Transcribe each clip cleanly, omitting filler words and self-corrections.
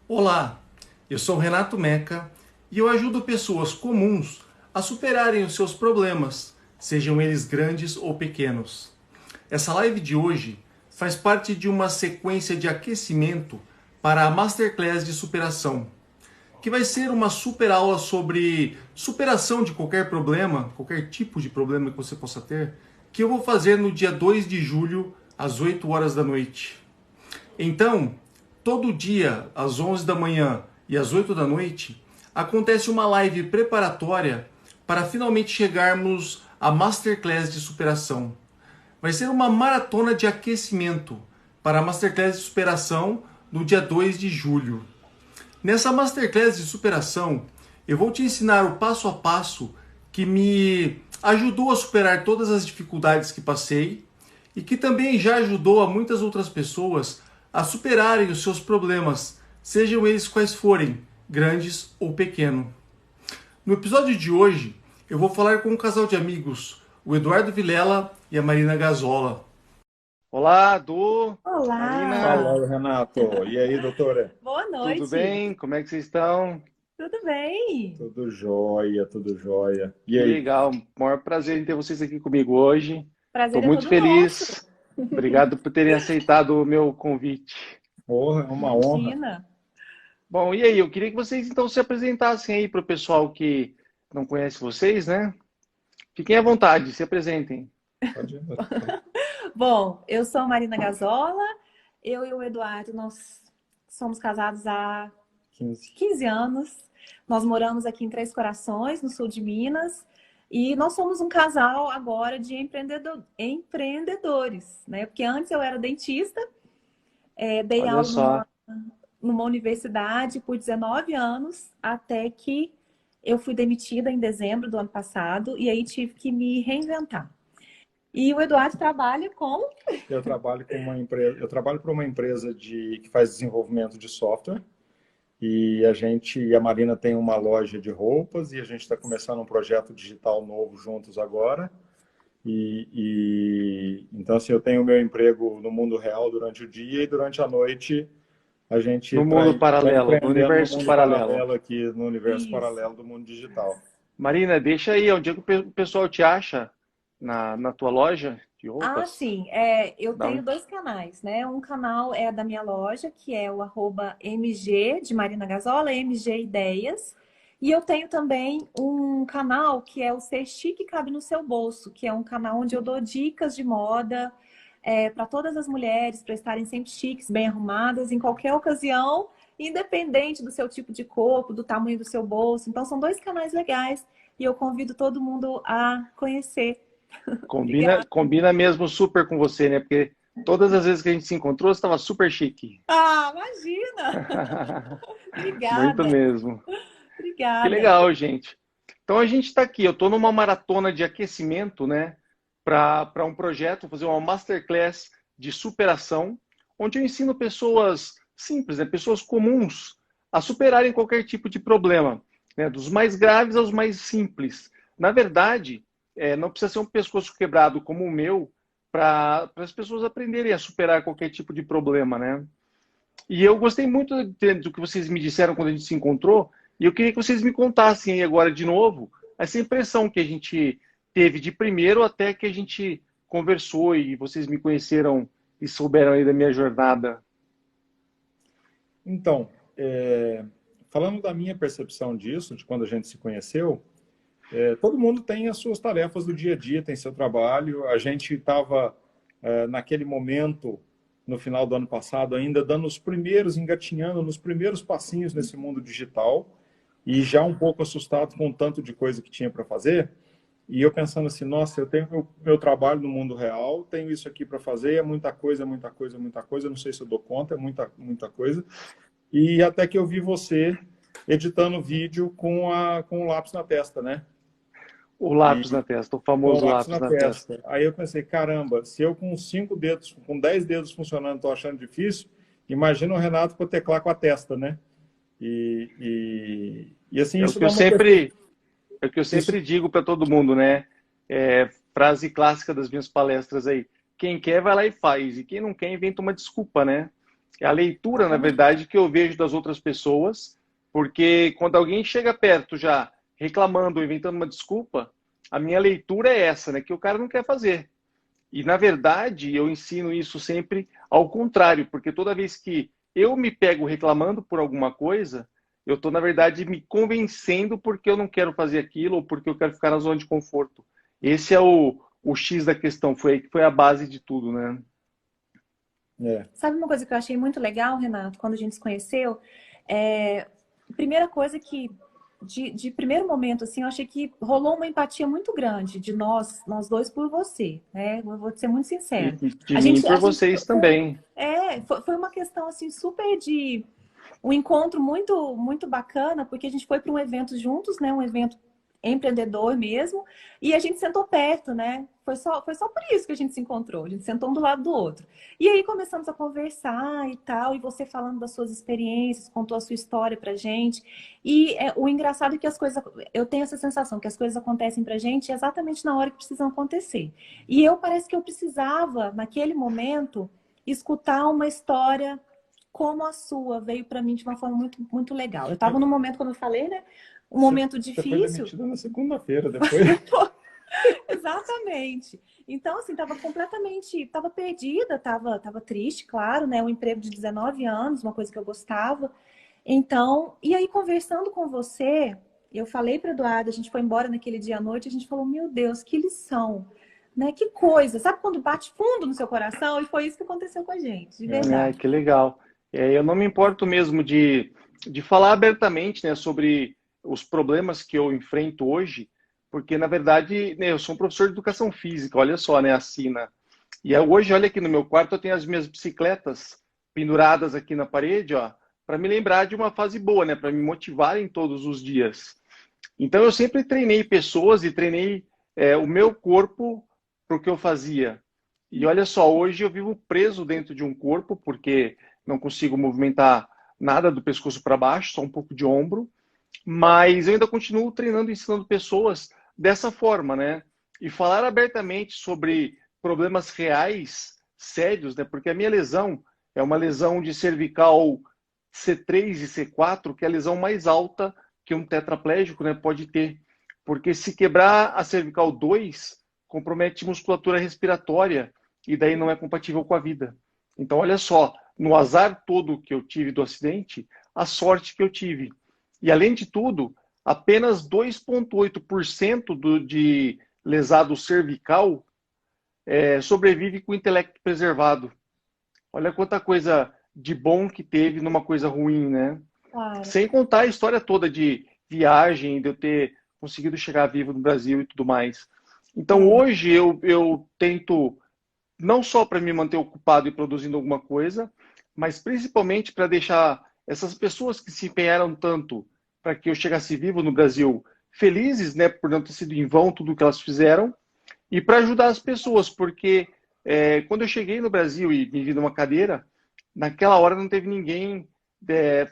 Olá, eu sou Renato Meca e eu ajudo pessoas comuns a superarem os seus problemas, sejam eles grandes ou pequenos. Essa live de hoje faz parte de uma sequência de aquecimento para a Masterclass de Superação, que vai ser uma super aula sobre superação de qualquer problema, qualquer tipo de problema que você possa ter, que eu vou fazer no dia 2 de julho, às 8 horas da noite. Então, todo dia, às 11 da manhã e às 8 da noite, acontece uma live preparatória para finalmente chegarmos à Masterclass de Superação. Vai ser uma maratona de aquecimento para a Masterclass de Superação no dia 2 de julho. Nessa Masterclass de Superação, eu vou te ensinar o passo a passo que me ajudou a superar todas as dificuldades que passei e que também já ajudou a muitas outras pessoas a superarem os seus problemas, sejam eles quais forem, grandes ou pequenos. No episódio de hoje, eu vou falar com um casal de amigos, o Eduardo Vilela e a Marina Gazola. Olá, Du, Marina, Fala, Renato. E aí, doutora? Boa tudo noite, bem? Como é que vocês estão? tudo bem? Tudo jóia, tudo jóia. E Que aí? legal, maior prazer em ter vocês aqui comigo hoje. Estou Prazer é muito todo nosso. feliz. Obrigado por terem aceitado o meu convite. Porra, é uma honra. Imagina. Bom, e aí, eu queria que vocês então se apresentassem aí para o pessoal que não conhece vocês, né? Fiquem à vontade, se apresentem. Pode ir. Bom, eu sou a Marina Gazola, eu e o Eduardo, nós somos casados há 15. 15 anos. Nós moramos aqui em Três Corações, no sul de Minas, e nós somos um casal agora de empreendedores, né? Porque antes eu era dentista, dei Olha aula só, numa universidade por 19 anos, até que eu fui demitida em dezembro do ano passado e aí tive que me reinventar. E o Eduardo trabalha com... Eu trabalho para uma empresa que faz desenvolvimento de software e a Marina tem uma loja de roupas e a gente está começando um projeto digital novo juntos agora. Então assim, eu tenho o meu emprego no mundo real durante o dia e durante a noite a gente no está mundo paralelo, no empreendendo no universo mundo paralelo. paralelo aqui, no universo Isso. paralelo do mundo digital. Marina, deixa aí, onde é que o pessoal te acha? Na tua loja de Ah, roupas? sim. Eu Da tenho onde? dois canais, né? Um canal é da minha loja, que é o @mg de Marina Gazola, MG Ideias. E eu tenho também um canal que é o Ser Chique Cabe no Seu Bolso, que é um canal onde eu dou dicas de moda para todas as mulheres, para estarem sempre chiques, bem arrumadas, em qualquer ocasião, independente do seu tipo de corpo, do tamanho do seu bolso. Então, são dois canais legais e eu convido todo mundo a conhecer. Combina, Obrigada. combina mesmo super com você, né? Porque todas as vezes que a gente se encontrou, você estava super chique. Ah, imagina! Muito Obrigada, mesmo. Que obrigada. legal, gente. Então a gente está aqui. Eu estou numa maratona de aquecimento, né? Para um projeto, vou fazer uma masterclass de superação, onde eu ensino pessoas simples, né? Pessoas comuns, a superarem qualquer tipo de problema, né? Dos mais graves aos mais simples. Na verdade, não precisa ser um pescoço quebrado como o meu para as pessoas aprenderem a superar qualquer tipo de problema, né? E eu gostei muito do que vocês me disseram quando a gente se encontrou, e eu queria que vocês me contassem aí agora de novo essa impressão que a gente teve de primeiro até que a gente conversou e vocês me conheceram e souberam aí da minha jornada. Então, falando da minha percepção disso, de quando a gente se conheceu, todo mundo tem as suas tarefas do dia a dia, tem seu trabalho. A gente estava, naquele momento, no final do ano passado, ainda dando os primeiros, engatinhando nos primeiros passinhos nesse mundo digital e já um pouco assustado com o tanto de coisa que tinha para fazer. E eu pensando assim, nossa, eu tenho meu trabalho no mundo real, tenho isso aqui para fazer, é muita coisa, muita coisa, muita coisa, não sei se eu dou conta, é muita, muita coisa. E até que eu vi você editando vídeo com o lápis na testa, né? O lápis E na testa, o com o famoso lápis lápis na na testa. testa. Aí eu pensei, caramba, se eu com 5 dedos, com 10 dedos funcionando, estou achando difícil, imagina o Renato com o teclado com a testa, né? E assim, É o isso que dá eu uma sempre, é o que eu isso, sempre digo para todo mundo, né? Frase clássica das minhas palestras aí. Quem quer vai lá e faz, e quem não quer inventa uma desculpa, né? É a leitura, na verdade, que eu vejo das outras pessoas, porque quando alguém chega perto já reclamando ou inventando uma desculpa, a minha leitura é essa, né? Que o cara não quer fazer. E, na verdade, eu ensino isso sempre ao contrário, porque toda vez que eu me pego reclamando por alguma coisa, eu estou, na verdade, me convencendo porque eu não quero fazer aquilo ou porque eu quero ficar na zona de conforto. Esse é o X da questão, foi a base de tudo, né? Sabe uma coisa que eu achei muito legal, Renato, quando a gente se conheceu? Primeira coisa que, de primeiro momento, assim, eu achei que rolou uma empatia muito grande de nós dois por você, né? Eu vou ser muito sincera. E de mim por vocês também. Foi uma questão, assim, super de... Um encontro muito, muito bacana, porque a gente foi para um evento juntos, né? Um evento empreendedor mesmo, e a gente sentou perto, né? Foi só por isso que a gente se encontrou. A gente sentou um do lado do outro. E aí começamos a conversar e tal, e você falando das suas experiências, contou a sua história pra gente. E o engraçado é que as coisas... Eu tenho essa sensação que as coisas acontecem pra gente exatamente na hora que precisam acontecer. E parece que eu precisava, naquele momento, escutar uma história como a sua. Veio pra mim de uma forma muito, muito legal. Eu tava num momento, como eu falei, né? Um momento difícil. Você foi demitida na segunda-feira, depois. Exatamente. Então, assim, tava perdida, tava triste, claro, né? Um emprego de 19 anos, uma coisa que eu gostava. Então, e aí, conversando com você, eu falei para Eduardo, a gente foi embora naquele dia à noite, a gente falou, meu Deus, que lição, né? Que coisa. Sabe quando bate fundo no seu coração? E foi isso que aconteceu com a gente, de verdade. Que legal. Eu não me importo mesmo de falar abertamente, né, sobre os problemas que eu enfrento hoje, porque, na verdade, né, eu sou um professor de educação física, olha só, né, assina. E hoje, olha aqui no meu quarto, eu tenho as minhas bicicletas penduradas aqui na parede, ó, para me lembrar de uma fase boa, né, para me motivarem todos os dias. Então, eu sempre treinei pessoas e treinei o meu corpo para o que eu fazia. E olha só, hoje eu vivo preso dentro de um corpo, porque não consigo movimentar nada do pescoço para baixo, só um pouco de ombro. Mas eu ainda continuo treinando e ensinando pessoas dessa forma, né? E falar abertamente sobre problemas reais, sérios, né? Porque a minha lesão é uma lesão de cervical C3 e C4, que é a lesão mais alta que um tetraplégico, né, pode ter. Porque se quebrar a cervical 2, compromete musculatura respiratória e daí não é compatível com a vida. Então, olha só, no azar todo que eu tive do acidente, a sorte que eu tive. E, além de tudo, apenas 2,8% de lesado cervical sobrevive com o intelecto preservado. Olha quanta coisa de bom que teve numa coisa ruim, né? Claro. Sem contar a história toda de viagem, de eu ter conseguido chegar vivo no Brasil e tudo mais. Então, hoje, eu tento, não só para me manter ocupado e produzindo alguma coisa, mas principalmente para deixar essas pessoas que se empenharam tanto para que eu chegasse vivo no Brasil felizes, né, por não ter sido em vão tudo o que elas fizeram, e para ajudar as pessoas, porque quando eu cheguei no Brasil e me vi numa cadeira, naquela hora não teve ninguém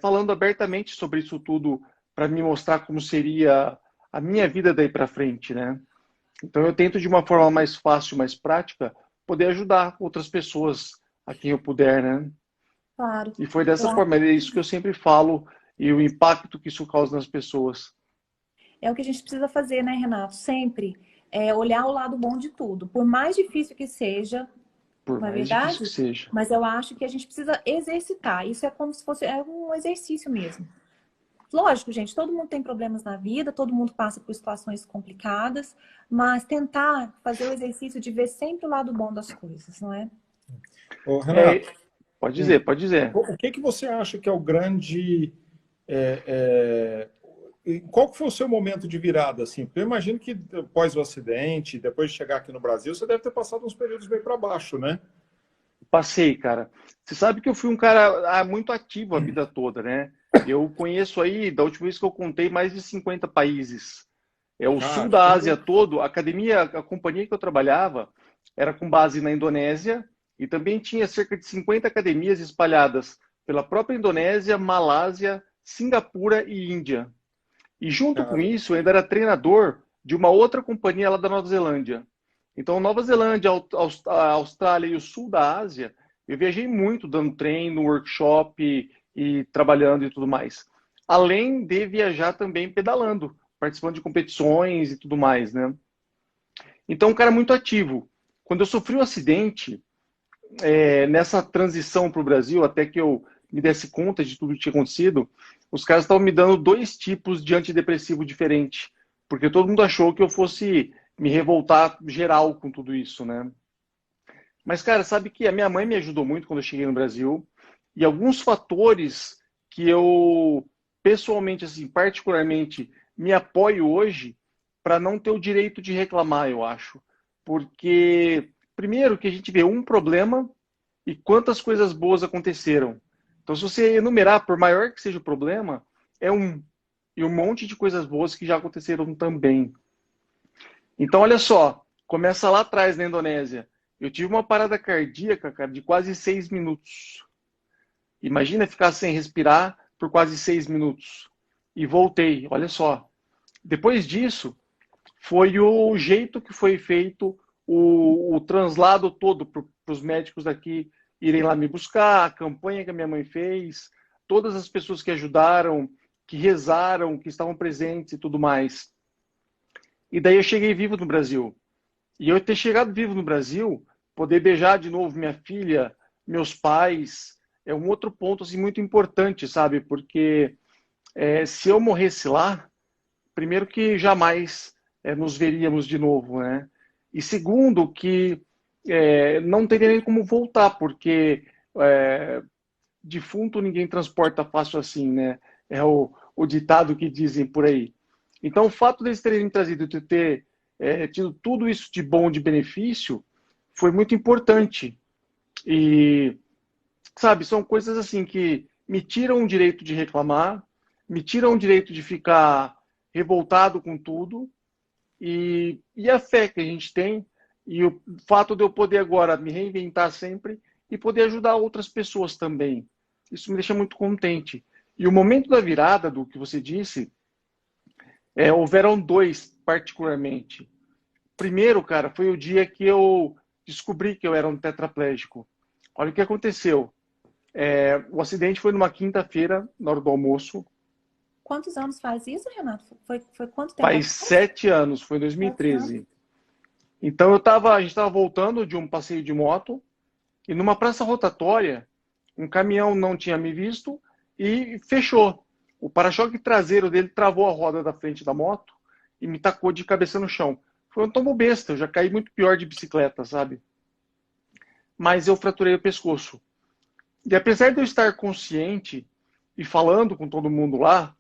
falando abertamente sobre isso tudo para me mostrar como seria a minha vida daí para frente, né? Então eu tento de uma forma mais fácil, mais prática, poder ajudar outras pessoas a quem eu puder, né? Claro. E foi dessa forma, é isso que eu sempre falo e o impacto que isso causa nas pessoas. É o que a gente precisa fazer, né, Renato? Sempre olhar o lado bom de tudo. Por mais difícil que seja, Por não é mais verdade? difícil que seja. Mas eu acho que a gente precisa exercitar. Isso é como se fosse um exercício mesmo. Lógico, gente, todo mundo tem problemas na vida, todo mundo passa por situações complicadas, mas tentar fazer o exercício de ver sempre o lado bom das coisas, não é? Ô, Renato, pode dizer, pode dizer. o que você acha que é o grande... Qual que foi o seu momento de virada, assim? Porque eu imagino que após o acidente, depois de chegar aqui no Brasil, você deve ter passado uns períodos bem para baixo, né? Passei, cara. Você sabe que eu fui um cara muito ativo a vida toda, né? Eu conheço aí, da última vez que eu contei, mais de 50 países. O sul da Ásia todo, a companhia que eu trabalhava era com base na Indonésia e também tinha cerca de 50 academias espalhadas pela própria Indonésia, Malásia, Singapura e Índia. E junto com isso, eu ainda era treinador de uma outra companhia lá da Nova Zelândia. Então, Nova Zelândia, a Austrália e o sul da Ásia Eu viajei muito dando treino, workshop e trabalhando e tudo mais. Além de viajar também pedalando, participando de competições e tudo mais, né? Então, um cara muito ativo. Quando eu sofri um acidente, nessa transição para o Brasil, até que eu me desse conta de tudo que tinha acontecido, os caras estavam me dando 2 tipos de antidepressivo diferente, porque todo mundo achou que eu fosse me revoltar geral com tudo isso, né? Mas, cara, sabe que a minha mãe me ajudou muito quando eu cheguei no Brasil, e alguns fatores que eu, pessoalmente, assim, particularmente, me apoio hoje para não ter o direito de reclamar, eu acho. Porque, primeiro, que a gente vê um problema e quantas coisas boas aconteceram. Então, se você enumerar, por maior que seja o problema, é um. E um monte de coisas boas que já aconteceram também. Então, olha só, começa lá atrás na Indonésia. Eu tive uma parada cardíaca, cara, de quase 6 minutos. Imagina ficar sem respirar por quase 6 minutos. E voltei, olha só. Depois disso, foi o jeito que foi feito o translado todo para os médicos daqui irem lá me buscar, a campanha que a minha mãe fez, todas as pessoas que ajudaram, que rezaram, que estavam presentes e tudo mais. E daí eu cheguei vivo no Brasil. E eu ter chegado vivo no Brasil, poder beijar de novo minha filha, meus pais, é um outro ponto assim, muito importante, sabe? Porque se eu morresse lá, primeiro que jamais nos veríamos de novo, né? E segundo que não teria nem como voltar, porque defunto ninguém transporta fácil assim, né? É o ditado que dizem por aí. Então, o fato deles terem trazido, de ter tido tudo isso de bom, de benefício, foi muito importante. E, sabe, são coisas assim que me tiram o direito de reclamar, me tiram o direito de ficar revoltado com tudo, e a fé que a gente tem, e o fato de eu poder agora me reinventar sempre e poder ajudar outras pessoas também. Isso me deixa muito contente. E o momento da virada, do que você disse, houveram 2, particularmente. Primeiro, cara, foi o dia que eu descobri que eu era um tetraplégico. Olha o que aconteceu. O acidente foi numa quinta-feira, na hora do almoço. Quantos anos faz isso, Renato? Foi quanto tempo? Faz 7 anos, foi em 2013. Então a gente estava voltando de um passeio de moto e numa praça rotatória, um caminhão não tinha me visto e fechou. O para-choque traseiro dele travou a roda da frente da moto e me tacou de cabeça no chão. Foi um tombo besta, eu já caí muito pior de bicicleta, sabe? Mas eu fraturei o pescoço. E apesar de eu estar consciente e falando com todo mundo lá,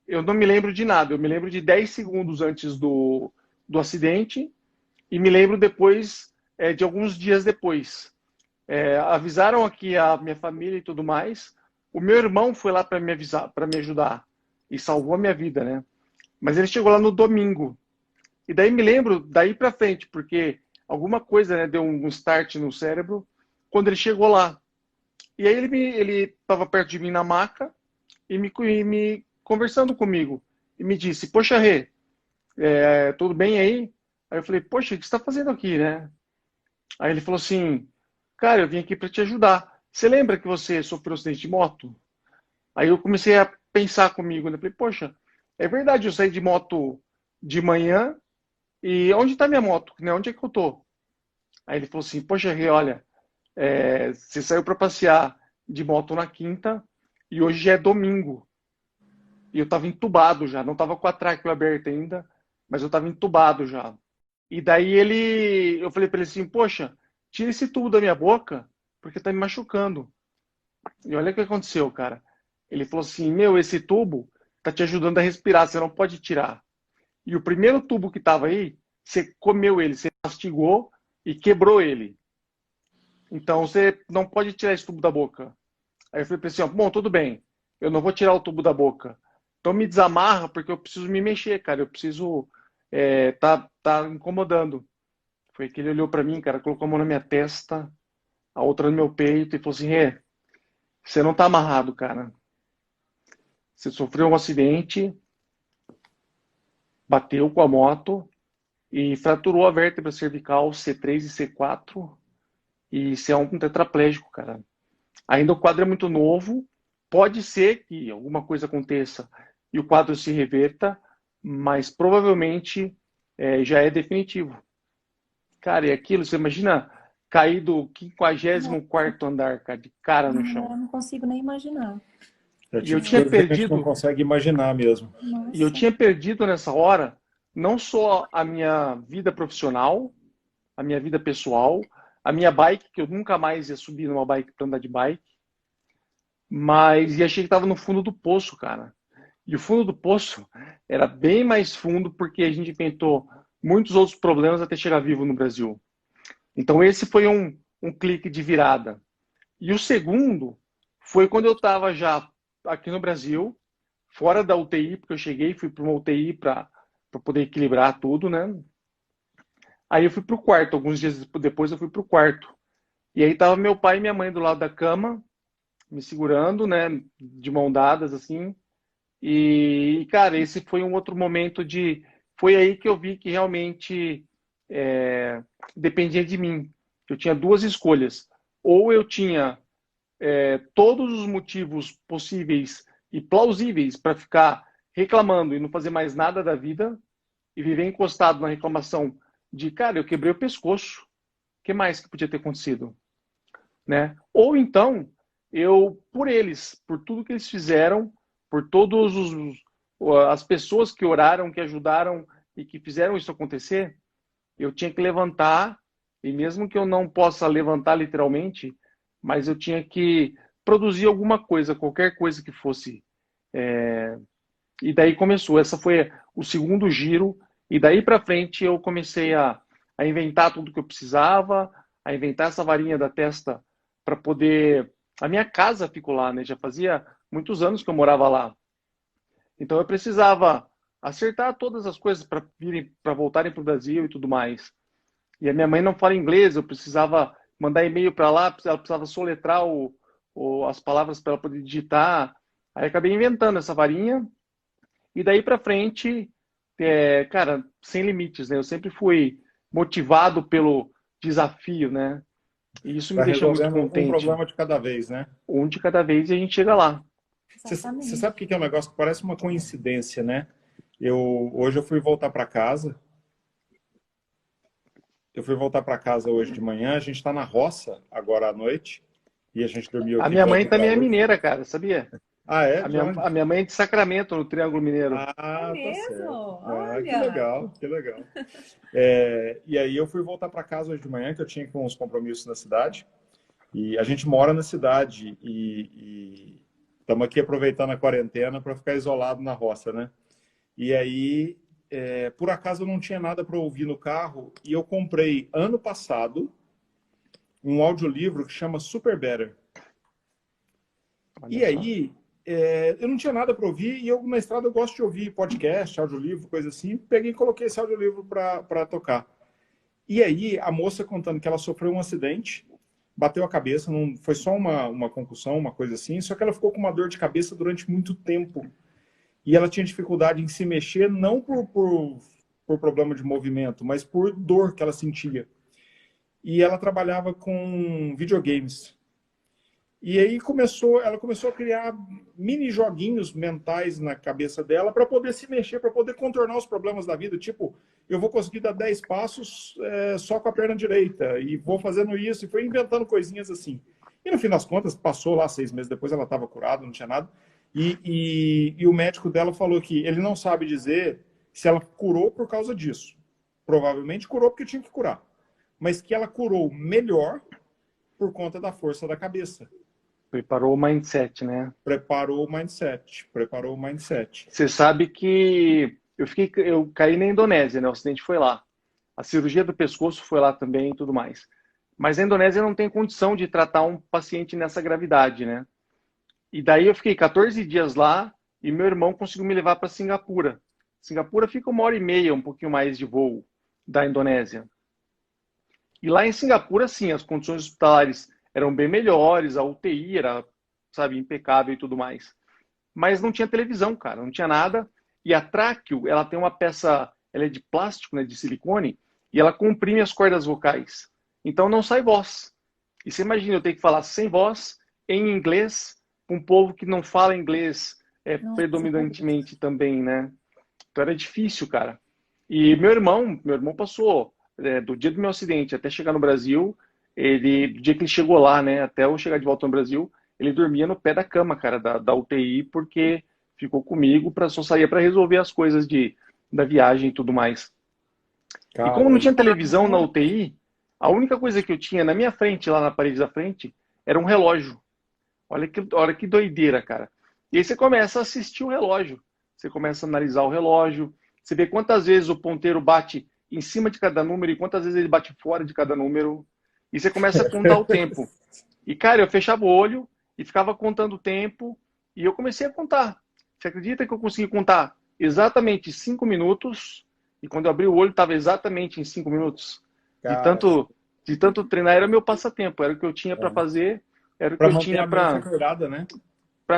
eu não me lembro de nada. Eu me lembro de 10 segundos antes do acidente e me lembro depois, de alguns dias depois. Avisaram aqui a minha família e tudo mais. O meu irmão foi lá para me avisar, para me ajudar e salvou a minha vida, né? Mas ele chegou lá no domingo. E daí me lembro daí para frente, porque alguma coisa, né, deu um start no cérebro quando ele chegou lá. E aí ele estava perto de mim na maca e me conversando comigo. E me disse, poxa, Rê, tudo bem aí? Aí eu falei, poxa, o que você está fazendo aqui, né? Aí ele falou assim, cara, eu vim aqui para te ajudar. Você lembra que você sofreu um acidente de moto? Aí eu comecei a pensar comigo, né? Falei, poxa, é verdade, eu saí de moto de manhã e onde está minha moto? Né? Onde é que eu tô? Aí ele falou assim, poxa, Rê, olha, você saiu para passear de moto na quinta e hoje já é domingo. E eu estava entubado já, não estava com a tráqueo aberta ainda, mas eu estava entubado já. E daí eu falei para ele assim, poxa, tira esse tubo da minha boca, porque tá me machucando. E olha o que aconteceu, cara. Ele falou assim, meu, esse tubo tá te ajudando a respirar, você não pode tirar. E o primeiro tubo que tava aí, você comeu ele, você mastigou e quebrou ele. Então você não pode tirar esse tubo da boca. Aí eu falei para ele assim, bom, tudo bem, eu não vou tirar o tubo da boca. Então me desamarra, porque eu preciso me mexer, cara. Eu preciso... tá incomodando. Foi que ele olhou para mim, cara, colocou a mão na minha testa, a outra no meu peito e falou assim, você não tá amarrado, cara. Você sofreu um acidente, bateu com a moto e fraturou a vértebra cervical C3 e C4 e você é um tetraplégico, cara. Ainda o quadro é muito novo, pode ser que alguma coisa aconteça e o quadro se reverta, mas provavelmente já é definitivo. Cara, e aquilo, você imagina cair do 54º andar, cara, de cara no chão. Eu não consigo nem imaginar. É o E eu tipo de tinha coisa que a gente não perdido, consegue imaginar mesmo. e eu Nossa. tinha perdido nessa hora não só a minha vida profissional, a minha vida pessoal, a minha bike, que eu nunca mais ia subir numa bike para andar de bike, mas e achei que estava no fundo do poço, cara. E o fundo do poço era bem mais fundo porque a gente enfrentou muitos outros problemas até chegar vivo no Brasil. Então esse foi um clique de virada. E o segundo foi quando eu estava já aqui no Brasil, fora da UTI, porque eu cheguei e fui para uma UTI para poder equilibrar tudo, né? Aí eu fui para o quarto, alguns dias depois eu fui para o quarto. E aí tava meu pai e minha mãe do lado da cama, me segurando, né, de mão dadas, assim. E, cara, esse foi um outro momento de... Foi aí que eu vi que realmente dependia de mim. Eu tinha duas escolhas. Ou eu tinha todos os motivos possíveis e plausíveis para ficar reclamando e não fazer mais nada da vida e viver encostado na reclamação de, cara, eu quebrei o pescoço. O que mais que podia ter acontecido? Né? Ou então, eu, por eles, por tudo que eles fizeram, por todas as pessoas que oraram, que ajudaram e que fizeram isso acontecer, eu tinha que levantar, e mesmo que eu não possa levantar literalmente, mas eu tinha que produzir alguma coisa, qualquer coisa que fosse. E daí começou, essa foi o segundo giro, e daí para frente eu comecei a inventar tudo que eu precisava, a inventar essa varinha da testa para poder... A minha casa ficou lá, né? Já fazia muitos anos que eu morava lá. Então eu precisava acertar todas as coisas para voltarem para o Brasil e tudo mais. E a minha mãe não fala inglês, eu precisava mandar e-mail para lá, ela precisava soletrar as palavras para ela poder digitar. Aí acabei inventando essa varinha. E daí para frente, cara, sem limites, né? Eu sempre fui motivado pelo desafio, né? E isso me Vai deixa muito resolvendo um contente. problema de cada vez, né? Um de cada vez e a gente chega lá. Você sabe o que é um negócio que parece uma coincidência, né? Hoje eu fui voltar para casa. Eu fui voltar para casa hoje de manhã. A gente está na roça agora à noite e a gente dormiu A aqui minha mãe perto do também é gaúcho. mineira, cara, sabia? Ah, é? A De minha, onde? a minha mãe é de Sacramento, no Triângulo Mineiro. Ah, tá mesmo? certo. Ah, que Olha! legal, que legal. E aí eu fui voltar para casa hoje de manhã, que eu tinha uns compromissos na cidade. E a gente mora na cidade e estamos aqui aproveitando a quarentena para ficar isolado na roça, né? E aí, por acaso, eu não tinha nada para ouvir no carro e eu comprei ano passado um audiolivro que chama Super Better. Olha E só. aí, eu não tinha nada para ouvir e eu na estrada eu gosto de ouvir podcast, audiolivro, coisa assim. Peguei e coloquei esse audiolivro para tocar. E aí, a moça contando que ela sofreu um acidente, bateu a cabeça, não foi só uma concussão, uma coisa assim, só que ela ficou com uma dor de cabeça durante muito tempo. E ela tinha dificuldade em se mexer, não por problema de movimento, mas por dor que ela sentia. E ela trabalhava com videogames. E aí ela começou a criar mini joguinhos mentais na cabeça dela para poder se mexer, para poder contornar os problemas da vida. Tipo, eu vou conseguir dar 10 passos só com a perna direita e vou fazendo isso. E foi inventando coisinhas assim. E no fim das contas, passou lá 6 meses depois, ela estava curada, não tinha nada. E o médico dela falou que ele não sabe dizer se ela curou por causa disso. Provavelmente curou porque tinha que curar. Mas que ela curou melhor por conta da força da cabeça. Preparou o mindset, né? Preparou o mindset. Você sabe que eu caí na Indonésia, né? O acidente foi lá. A cirurgia do pescoço foi lá também e tudo mais. Mas a Indonésia não tem condição de tratar um paciente nessa gravidade, né? E daí eu fiquei 14 dias lá e meu irmão conseguiu me levar para Singapura. Singapura fica 1h30, um pouquinho mais de voo da Indonésia. E lá em Singapura, sim, as condições hospitalares eram bem melhores, a UTI era, sabe, impecável e tudo mais. Mas não tinha televisão, cara, não tinha nada. E a tráqueo, ela tem uma peça, ela é de plástico, né, de silicone, e ela comprime as cordas vocais. Então não sai voz. E você imagina eu ter que falar sem voz, em inglês, com um povo que não fala inglês Nossa, predominantemente também, né? Então era difícil, cara. E meu irmão passou do dia do meu acidente até chegar no Brasil, do dia que ele chegou lá, né, até eu chegar de volta no Brasil, ele dormia no pé da cama, cara, da UTI, porque ficou comigo, só saía para resolver as coisas da viagem e tudo mais. E como Cara, não tinha televisão na UTI, a única coisa que eu tinha na minha frente, lá na parede da frente, era um relógio. Olha que doideira, cara. E aí você começa a assistir o relógio. Você começa a analisar o relógio. Você vê quantas vezes o ponteiro bate em cima de cada número e quantas vezes ele bate fora de cada número. E você começa a contar o tempo. E, cara, eu fechava o olho e ficava contando o tempo. E eu comecei a contar. Você acredita que eu consegui contar exatamente 5 minutos? E quando eu abri o olho, estava exatamente em 5 minutos. De cara, tanto, de tanto treinar, era meu passatempo. Era o que eu tinha para fazer. Era o que para eu manter tinha a mente para acordada, né?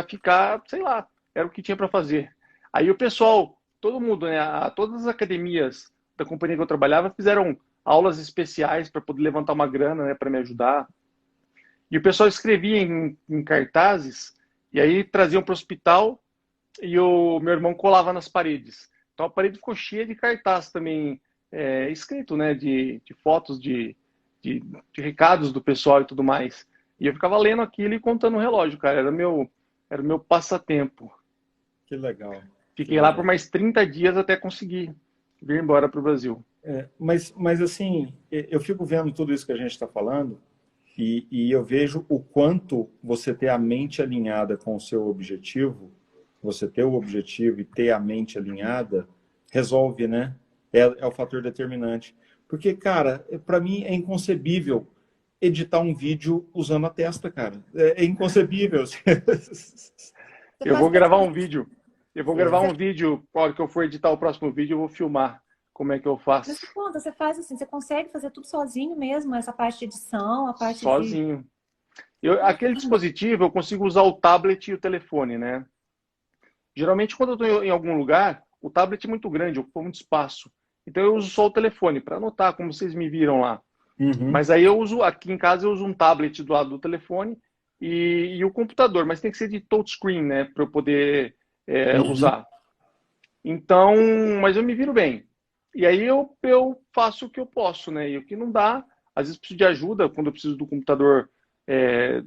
ficar, sei lá, era o que tinha para fazer. Aí o pessoal, todo mundo, né, todas as academias da companhia que eu trabalhava fizeram aulas especiais para poder levantar uma grana, né, para me ajudar. E o pessoal escrevia em cartazes e aí traziam para o hospital e o meu irmão colava nas paredes. Então a parede ficou cheia de cartaz também escrito, né, de fotos de recados do pessoal e tudo mais. E eu ficava lendo aquilo e contando o relógio, cara. Era o meu passatempo. Que legal. Que Fiquei lá por legal. mais 30 dias até conseguir vir embora para o Brasil. Mas assim, eu fico vendo tudo isso que a gente está falando e eu vejo o quanto você ter a mente alinhada com o seu objetivo, você ter o objetivo e ter a mente alinhada, resolve, né? É o fator determinante. Porque, cara, para mim é inconcebível editar um vídeo usando a testa, cara. É inconcebível. você Eu faz vou gravar praticamente. um vídeo. Eu vou gravar um vídeo, a hora que eu for editar o próximo vídeo, eu vou filmar como é que eu Mas me faço conta, você faz assim, você consegue fazer tudo sozinho mesmo, essa parte de edição, a parte de. sozinho. Aquele dispositivo, eu consigo usar o tablet e o telefone, né? Geralmente, quando eu estou em algum lugar, o tablet é muito grande, ocupa muito espaço. Então, eu uso só o telefone para anotar, como vocês me viram lá. Uhum. Mas aí aqui em casa, eu uso um tablet do lado do telefone e o computador, mas tem que ser de touchscreen, né, para eu poder Uhum. usar. Então, mas eu me viro bem. E aí eu faço o que eu posso, né? E o que não dá, às vezes preciso de ajuda quando eu preciso do computador é,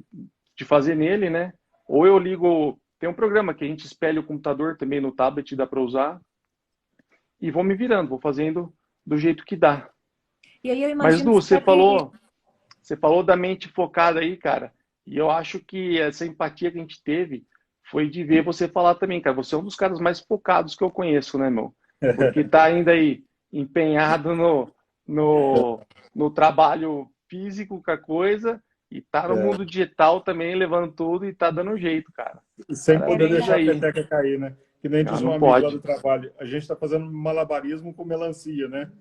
de fazer nele, né? Ou eu ligo, tem um programa que a gente espelha o computador também no tablet, dá para usar, e vou me virando, vou fazendo do jeito que dá. E aí eu Mas, imagino Lu, que você deve. você falou da mente focada aí, cara. E eu acho que essa empatia que a gente teve foi de ver você falar também, cara. Você é um dos caras mais focados que eu conheço, né, meu? Porque tá ainda aí empenhado no, no trabalho físico com a coisa e tá no mundo digital também, levando tudo e tá dando um jeito, cara. Sem É poder Parabéns deixar a verdade. aí. peteca cair, né? Que nem Ah, diz um não amigo lá do pode. trabalho. A gente está fazendo malabarismo com melancia, né?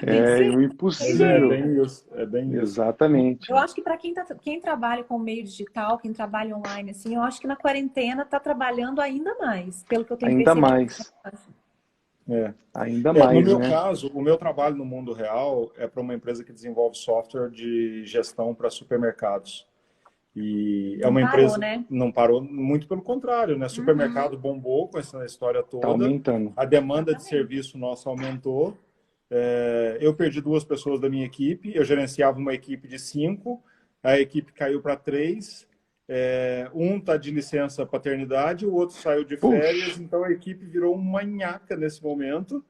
Tem que É ser. o Mas é impossível. bem isso, é bem isso. Exatamente. Eu acho que para quem trabalha com o meio digital, quem trabalha online, assim, eu acho que na quarentena está trabalhando ainda mais, pelo que eu tenho Ainda percebido. mais. É. Ainda No mais, meu né? caso, o meu trabalho no mundo real é para uma empresa que desenvolve software de gestão para supermercados. E é Não uma parou, empresa, né? não parou, muito pelo contrário, né? Uhum. Supermercado bombou com essa história Tá toda, aumentando. a demanda de Exatamente. serviço nossa aumentou. Eu perdi 2 pessoas da minha equipe, eu gerenciava uma equipe de 5, a equipe caiu para 3. Um está de licença paternidade, o outro saiu de férias, Puxa, então a equipe virou uma nhaca nesse momento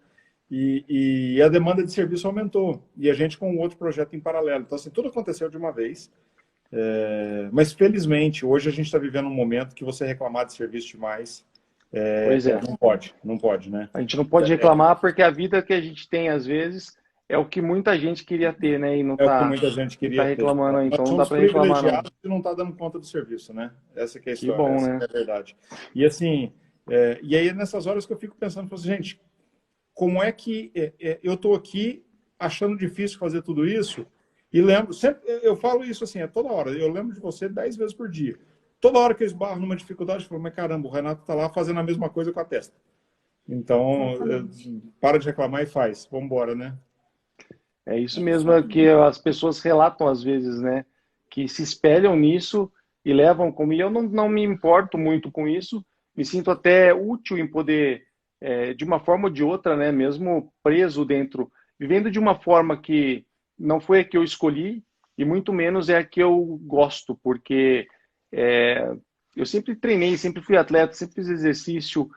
e a demanda de serviço aumentou. E a gente com outro projeto em paralelo. Então, assim, tudo aconteceu de uma vez. Mas felizmente, hoje a gente está vivendo um momento que você reclamar de serviço demais, pois é. não pode, né? A gente não pode reclamar porque a vida que a gente tem, às vezes, é o que muita gente queria ter, né? É o que muita gente E tá queria ter. reclamando aí. Nós Então não dá somos para reclamar, não. privilegiados de não estar dando conta do serviço, né? Essa que é a Que história, bom, essa que né? é a verdade. E assim, e aí nessas horas que eu fico pensando, assim, gente, como é que eu estou aqui achando difícil fazer tudo isso? E lembro, sempre eu falo isso assim, toda hora. Eu lembro de você 10 vezes por dia. Toda hora que eu esbarro numa dificuldade, eu falo, mas caramba, o Renato está lá fazendo a mesma coisa com a testa. Então, Exatamente. para de reclamar e faz. Vamos embora, né? É isso É isso mesmo é que aí. as pessoas relatam às vezes, né? Que se espelham nisso e levam como. E eu não me importo muito com isso, me sinto até útil em poder, de uma forma ou de outra, né? Mesmo preso dentro, vivendo de uma forma que não foi a que eu escolhi e muito menos é a que eu gosto, porque é, eu sempre treinei, sempre fui atleta, sempre fiz exercício,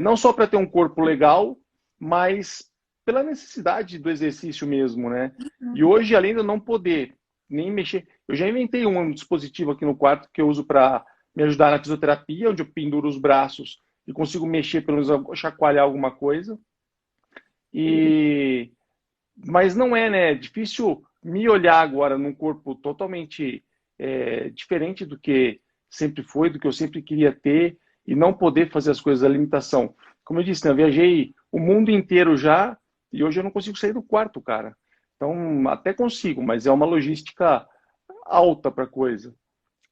não só para ter um corpo legal, mas pela necessidade do exercício mesmo, né? E Uhum. hoje, além de eu não poder nem mexer, eu já inventei um dispositivo aqui no quarto que eu uso para me ajudar na fisioterapia, onde eu penduro os braços e consigo mexer, pelo menos chacoalhar alguma coisa. E mas não é, né? É difícil me olhar agora num corpo totalmente diferente do que sempre foi, do que eu sempre queria ter e não poder fazer as coisas, a limitação. Como eu disse, né? Eu viajei o mundo inteiro já e hoje eu não consigo sair do quarto, cara. Então, até consigo, mas é uma logística alta para coisa.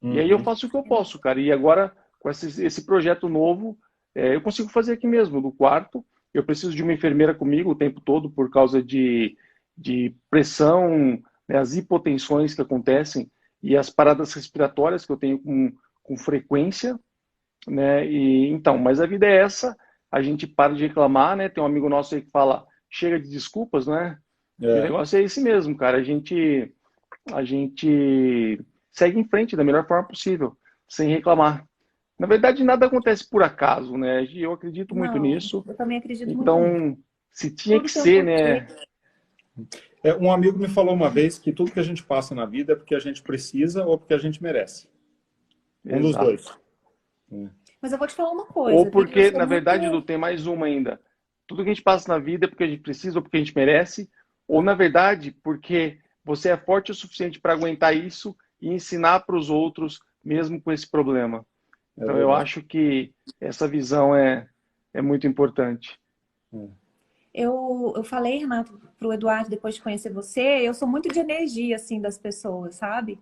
E aí eu Uhum. faço o que eu posso, cara. E agora, com esse projeto novo, eu consigo fazer aqui mesmo, no quarto. Eu preciso de uma enfermeira comigo o tempo todo por causa de pressão, né, as hipotensões que acontecem e as paradas respiratórias que eu tenho com frequência, né? E então, mas a vida é essa, a gente para de reclamar, né? Tem um amigo nosso aí que fala, chega de desculpas, né? E o É. negócio é esse mesmo, cara. A gente segue em frente da melhor forma possível, sem reclamar. Na verdade, nada acontece por acaso, né? E eu acredito muito Não, nisso. eu também acredito muito nisso. Então, se tinha que Tudo tem um ser, porquê. né? Um amigo me falou uma vez que tudo que a gente passa na vida é porque a gente precisa ou porque a gente merece. Um dos dois. Exato. É. Mas eu vou te falar uma Ou coisa, viu? Eu porque, sou na verdade, Edu, muito. tem mais uma ainda. Tudo que a gente passa na vida é porque a gente precisa ou porque a gente merece, ou, na verdade, porque você é forte o suficiente para aguentar isso e ensinar para os outros, mesmo com esse problema. É Então, eu verdade. acho que essa visão é muito importante. É. Eu falei, Renato, pro Eduardo, depois de conhecer você, eu sou muito de energia, assim, das pessoas, sabe?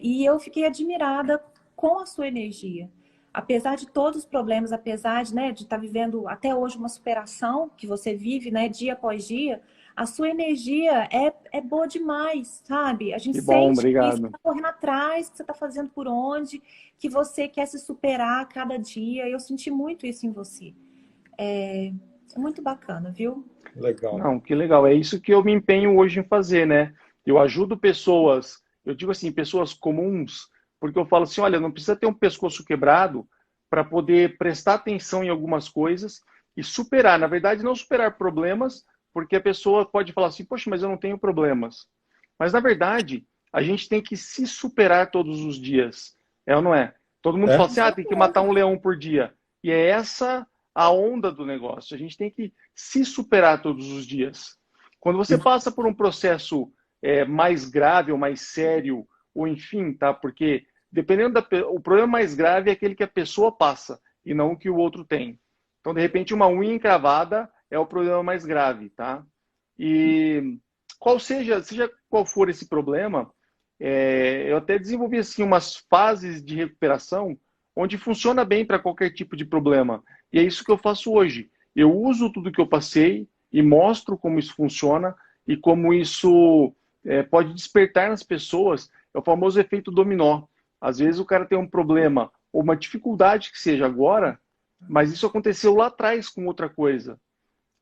E eu fiquei admirada com a sua energia. Apesar de todos os problemas, apesar de, né, de estar vivendo até hoje uma superação que você vive, né, dia após dia, a sua energia é boa demais, sabe? A gente Que bom, sente que você obrigado. está correndo atrás, que você está fazendo por onde, que você quer se superar a cada dia. Eu senti muito isso em você. É muito bacana, viu? Legal. Não, que legal. É isso que eu me empenho hoje em fazer, né? Eu ajudo pessoas, eu digo assim, pessoas comuns, porque eu falo assim, olha, não precisa ter um pescoço quebrado para poder prestar atenção em algumas coisas e superar. Na verdade, não superar problemas, porque a pessoa pode falar assim, poxa, mas eu não tenho problemas. Mas, na verdade, a gente tem que se superar todos os dias. É ou não é? Todo mundo fala É? Com assim, ah, tem que matar certeza. um leão por dia. E é essa a onda do negócio. A gente tem que se superar todos os dias. Quando você passa por um processo mais grave ou mais sério, ou enfim, tá? Porque dependendo o problema mais grave é aquele que a pessoa passa e não o que o outro tem. Então, de repente, uma unha encravada é o problema mais grave, tá? E seja qual for esse problema, eu até desenvolvi assim umas fases de recuperação onde funciona bem para qualquer tipo de problema. E é isso que eu faço hoje. Eu uso tudo que eu passei e mostro como isso funciona e como isso pode despertar nas pessoas. É o famoso efeito dominó. Às vezes o cara tem um problema ou uma dificuldade que seja agora, mas isso aconteceu lá atrás com outra coisa.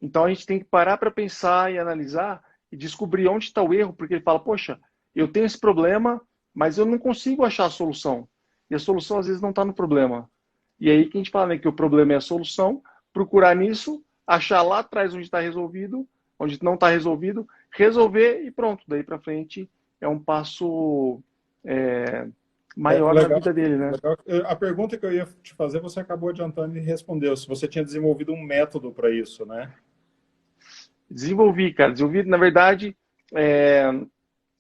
Então a gente tem que parar para pensar e analisar e descobrir onde está o erro, porque ele fala, poxa, eu tenho esse problema, mas eu não consigo achar a solução. E a solução às vezes não está no problema. E aí que a gente fala, né, que o problema é a solução, procurar nisso, achar lá atrás onde está resolvido, onde não está resolvido, resolver e pronto. Daí para frente é um passo maior na Legal. vida dele, né? Legal. A pergunta que eu ia te fazer, você acabou adiantando e respondeu. Se você tinha desenvolvido um método para isso, né? Desenvolvi, cara. Desenvolvi, na verdade,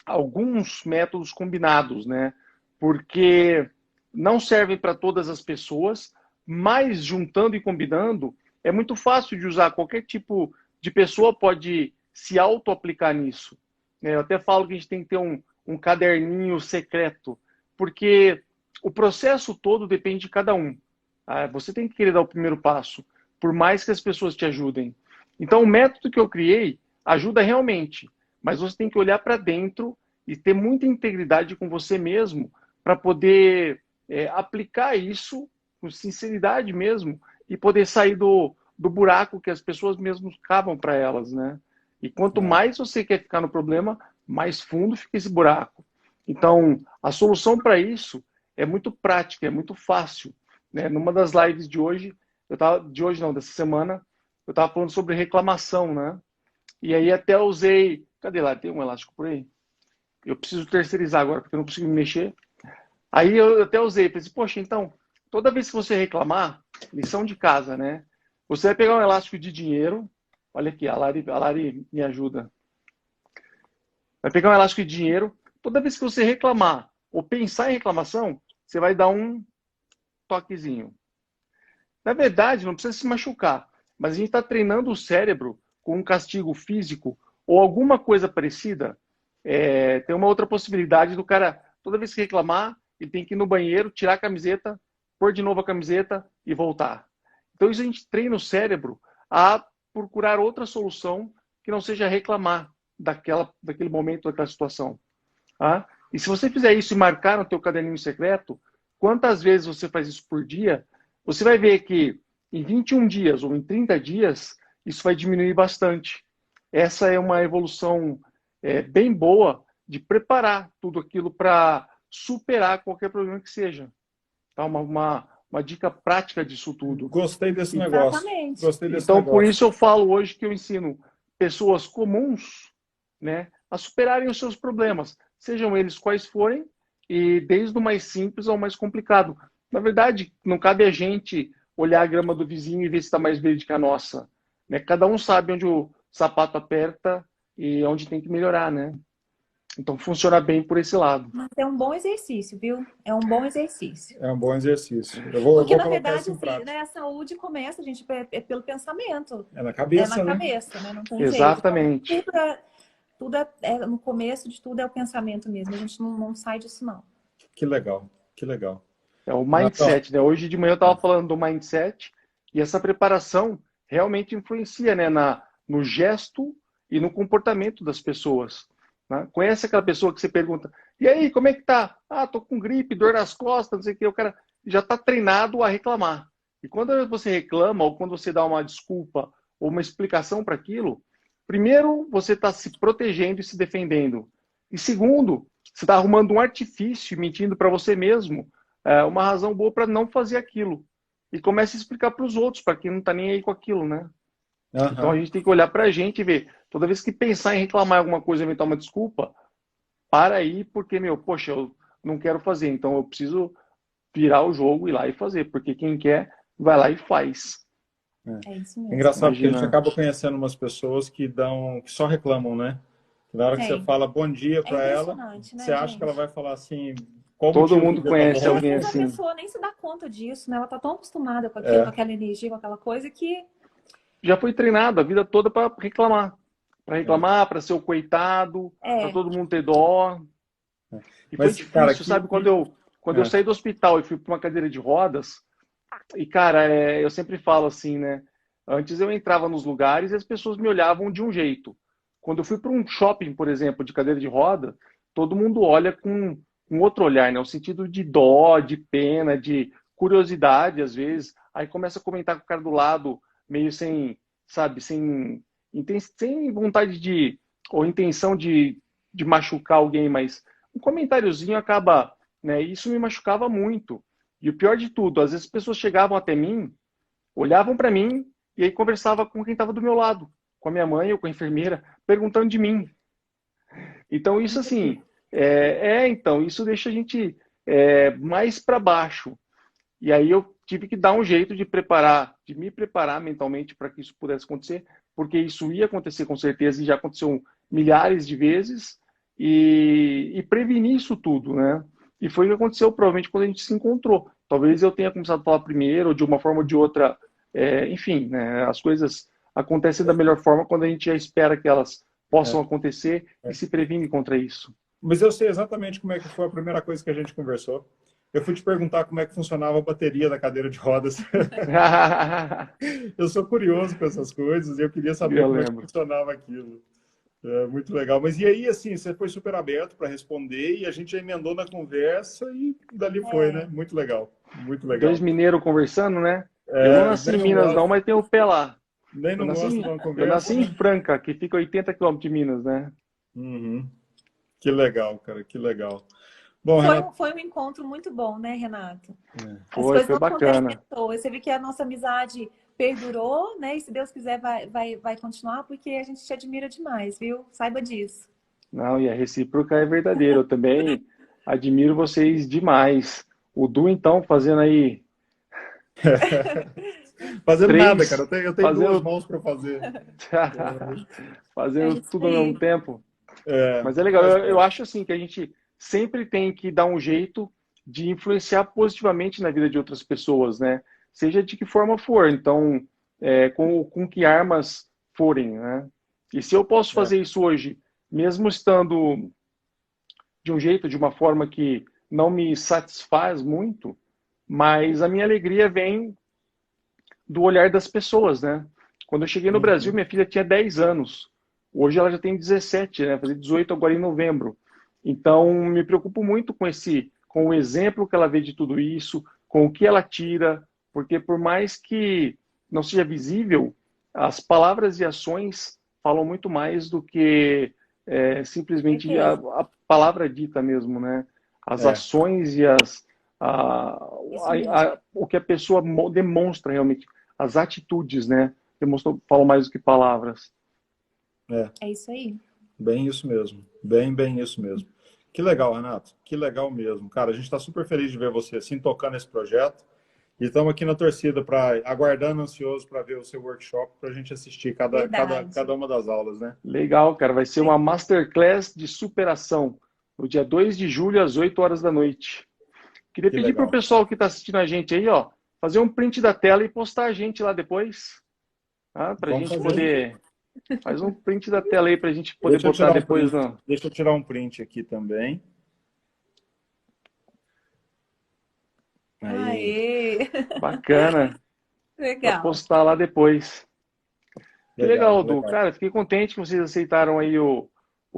alguns métodos combinados, né? Porque não servem para todas as pessoas, mas juntando e combinando, é muito fácil de usar. Qualquer tipo de pessoa pode se auto-aplicar nisso. Eu até falo que a gente tem que ter um caderninho secreto, porque o processo todo depende de cada um. Você tem que querer dar o primeiro passo, por mais que as pessoas te ajudem. Então, o método que eu criei ajuda realmente, mas você tem que olhar para dentro e ter muita integridade com você mesmo para poder aplicar isso com sinceridade mesmo e poder sair do buraco que as pessoas mesmo cavam para elas, né? E quanto mais você quer ficar no problema, mais fundo fica esse buraco. Então, a solução para isso é muito prática, é muito fácil, né? Numa das lives de hoje, dessa semana, eu estava falando sobre reclamação, né? E aí até usei... Cadê lá? Tem um elástico por aí? Eu preciso terceirizar agora, porque eu não consigo me mexer. Aí eu até usei, pensei, poxa, então, toda vez que você reclamar, lição de casa, né? Você vai pegar um elástico de dinheiro, olha aqui, a Lari me ajuda. Vai pegar um elástico de dinheiro, toda vez que você reclamar ou pensar em reclamação, você vai dar um toquezinho. Na verdade, não precisa se machucar, mas a gente está treinando o cérebro com um castigo físico ou alguma coisa parecida. Tem uma outra possibilidade do cara, toda vez que reclamar, ele tem que ir no banheiro, tirar a camiseta, pôr de novo a camiseta e voltar. Então isso a gente treina o cérebro a procurar outra solução que não seja reclamar daquele momento, daquela situação. Tá? E se você fizer isso e marcar no teu caderninho secreto, quantas vezes você faz isso por dia, você vai ver que em 21 dias ou em 30 dias, isso vai diminuir bastante. Essa é uma evolução bem boa de preparar tudo aquilo para superar qualquer problema que seja. Tá? Uma dica prática disso tudo. Gostei desse negócio. Exatamente. Gostei desse então, negócio. por isso eu falo hoje que eu ensino pessoas comuns, né, a superarem os seus problemas, sejam eles quais forem, e desde o mais simples ao mais complicado. Na verdade, não cabe a gente olhar a grama do vizinho e ver se está mais verde que a nossa. Né? Cada um sabe onde o sapato aperta e onde tem que melhorar, né? Então funciona bem por esse lado. Mas é um bom exercício, viu? É um bom exercício. É um bom exercício. Eu vou Porque, na colocar verdade, isso em assim, prática. né, a saúde começa, gente, pelo pensamento. É na cabeça, É na né? cabeça, né? Não tem Exatamente. jeito. Então, no começo de tudo é o pensamento mesmo. A gente não sai disso, não. Que legal, que legal. É o mindset, né? Hoje de manhã eu estava falando do mindset e essa preparação realmente influencia, né, no gesto e no comportamento das pessoas. Né? Conhece aquela pessoa que você pergunta, e aí, como é que tá? Ah, tô com gripe, dor nas costas, não sei o que. O cara já está treinado a reclamar. E quando você reclama ou quando você dá uma desculpa ou uma explicação para aquilo, primeiro, você está se protegendo e se defendendo. E segundo, você está arrumando um artifício, mentindo para você mesmo, uma razão boa para não fazer aquilo. E começa a explicar para os outros, para quem não está nem aí com aquilo, né? Uhum. Então a gente tem que olhar para a gente e ver. Toda vez que pensar em reclamar alguma coisa, inventar uma desculpa, para aí, porque, poxa, eu não quero fazer. Então eu preciso virar o jogo, ir lá e fazer. Porque quem quer, vai lá e faz. É isso mesmo. É engraçado Imagina. porque a gente acaba conhecendo umas pessoas que só reclamam, né? Na hora que você fala bom dia para ela, né, você acha gente? que ela vai falar assim... Qual Todo motivo mundo que conhece tá bom? alguém Às vezes assim. a pessoa nem se dá conta disso, né? Ela tá tão acostumada com aquilo, com aquela energia, com aquela coisa que... Já foi treinado a vida toda para reclamar. Para reclamar, para ser o coitado, para todo mundo ter dó. E Mas, foi difícil, cara, sabe? Quando eu saí do hospital e fui para uma cadeira de rodas, e, cara, eu sempre falo assim, né? Antes eu entrava nos lugares e as pessoas me olhavam de um jeito. Quando eu fui para um shopping, por exemplo, de cadeira de roda, todo mundo olha com um outro olhar, né? O sentido de dó, de pena, de curiosidade, às vezes. Aí começa a comentar com o cara do lado, meio sem, sabe, sem vontade ou intenção de machucar alguém, mas um comentáriozinho acaba, né? Isso me machucava muito. E o pior de tudo, às vezes as pessoas chegavam até mim, olhavam para mim e aí conversava com quem estava do meu lado, com a minha mãe ou com a enfermeira, perguntando de mim. Então isso assim, então isso deixa a gente mais para baixo. E aí eu tive que dar um jeito de me preparar mentalmente para que isso pudesse acontecer, porque isso ia acontecer com certeza e já aconteceu milhares de vezes, e prevenir isso tudo, né? E foi o que aconteceu provavelmente quando a gente se encontrou. Talvez eu tenha começado a falar primeiro, ou de uma forma ou de outra, enfim, né? As coisas acontecem da melhor forma quando a gente já espera que elas possam acontecer e se previne contra isso. Mas eu sei exatamente como é que foi a primeira coisa que a gente conversou. Eu fui te perguntar como é que funcionava a bateria da cadeira de rodas. Eu sou curioso com essas coisas e eu queria saber como é que funcionava aquilo. É muito legal. Mas e aí, assim, você foi super aberto para responder e a gente emendou na conversa e dali foi, né? Muito legal. Muito legal. Dois mineiros conversando, né? Eu não nasci em Minas não, mas tenho o pé lá. Nem não gosto de uma conversa. Eu nasci em Franca, que fica a 80 quilômetros de Minas, né? Uhum. Que legal, cara, que legal. Bom, Foi um encontro muito bom, né, Renato? Foi bacana. Você vê que a nossa amizade perdurou, né? E se Deus quiser, vai continuar, porque a gente te admira demais, viu? Saiba disso. Não, e a recíproca é verdadeira. Eu também admiro vocês demais. O Du, então, fazendo aí. Fazendo três, nada, cara. Eu tenho fazendo... duas mãos para fazer. Fazendo tudo ao mesmo tempo. Mas é legal. Eu acho assim que a gente sempre tem que dar um jeito de influenciar positivamente na vida de outras pessoas, né? Seja de que forma for. Então, com que armas forem, né? E se eu posso fazer isso hoje, mesmo estando de um jeito, de uma forma que não me satisfaz muito, mas a minha alegria vem do olhar das pessoas, né? Quando eu cheguei no Brasil, minha filha tinha 10 anos. Hoje ela já tem 17, né? Fazer 18 agora em novembro. Então, me preocupo muito com o exemplo que ela vê de tudo isso, com o que ela tira, porque por mais que não seja visível, as palavras e ações falam muito mais do que simplesmente a palavra dita mesmo, né? As ações e o que a pessoa demonstra realmente, as atitudes, né? Falam mais do que palavras. É isso aí. Bem isso mesmo. Bem isso mesmo. Que legal, Renato. Que legal mesmo. Cara, a gente está super feliz de ver você assim tocando esse projeto. E estamos aqui na torcida, aguardando ansioso para ver o seu workshop, para a gente assistir cada uma das aulas, né? Legal, cara. Vai ser uma Masterclass de superação, no dia 2 de julho, às 8 horas da noite. Queria pedir para o pessoal que está assistindo a gente aí, ó, fazer um print da tela e postar a gente lá depois. Tá? Para a gente poder... Faz um print da tela aí para a gente poder botar depois. Deixa eu tirar um print aqui também. Aê! Bacana. Legal. Pra postar lá depois. Que legal, Du. Cara, fiquei contente que vocês aceitaram aí o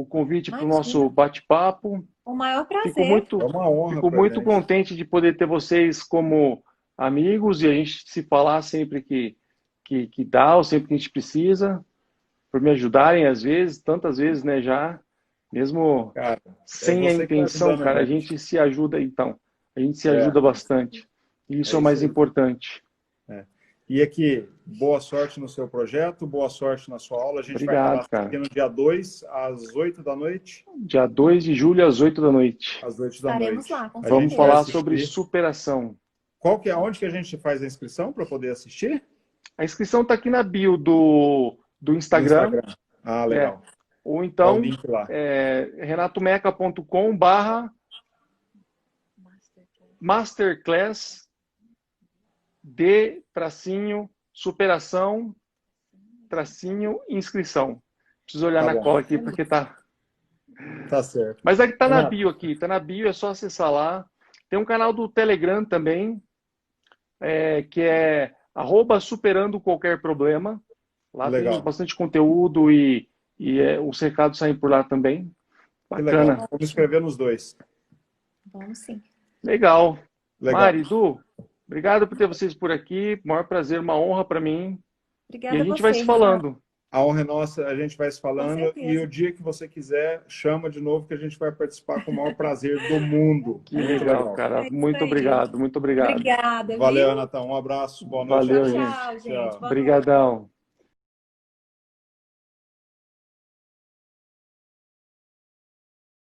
convite para o nosso bate-papo. O maior prazer. É uma honra. Fico muito contente de poder ter vocês como amigos e a gente se falar sempre que dá, ou sempre que a gente precisa, por me ajudarem às vezes, tantas vezes, né, já, mesmo sem a intenção, cara, a gente se ajuda então. A gente se ajuda bastante. E isso é o mais importante. E aqui, boa sorte no seu projeto, boa sorte na sua aula. A gente vai acabar aqui no dia 2, às 8 da noite. Dia 2 de julho, às 8 da noite. Às 8 da noite. Estaremos lá, com Vamos certeza. falar sobre superação. Onde que a gente faz a inscrição para poder assistir? A inscrição está aqui na bio do Instagram. Ah, legal. Ou então, renatomeca.com/masterclass de superação inscrição. Preciso olhar na cola aqui porque tá certo. Mas aqui tá na bio aqui, tá na bio, é só acessar lá. Tem um canal do Telegram também, que é @superando-qualquer-problema. Lá tem bastante conteúdo e os recados saem por lá também. Bacana. Vamos escrever nos dois. Vamos sim. Legal. Mari, Du, obrigado por ter vocês por aqui. Maior prazer, uma honra para mim. Obrigada e a gente vai se falando. A honra é nossa, a gente vai se falando. E o dia que você quiser, chama de novo que a gente vai participar com o maior prazer do mundo. Que legal, cara. Muito obrigado, muito obrigado. Obrigada. Valeu, Natão. Um abraço. Boa noite. Valeu, Tchau, gente. Obrigadão.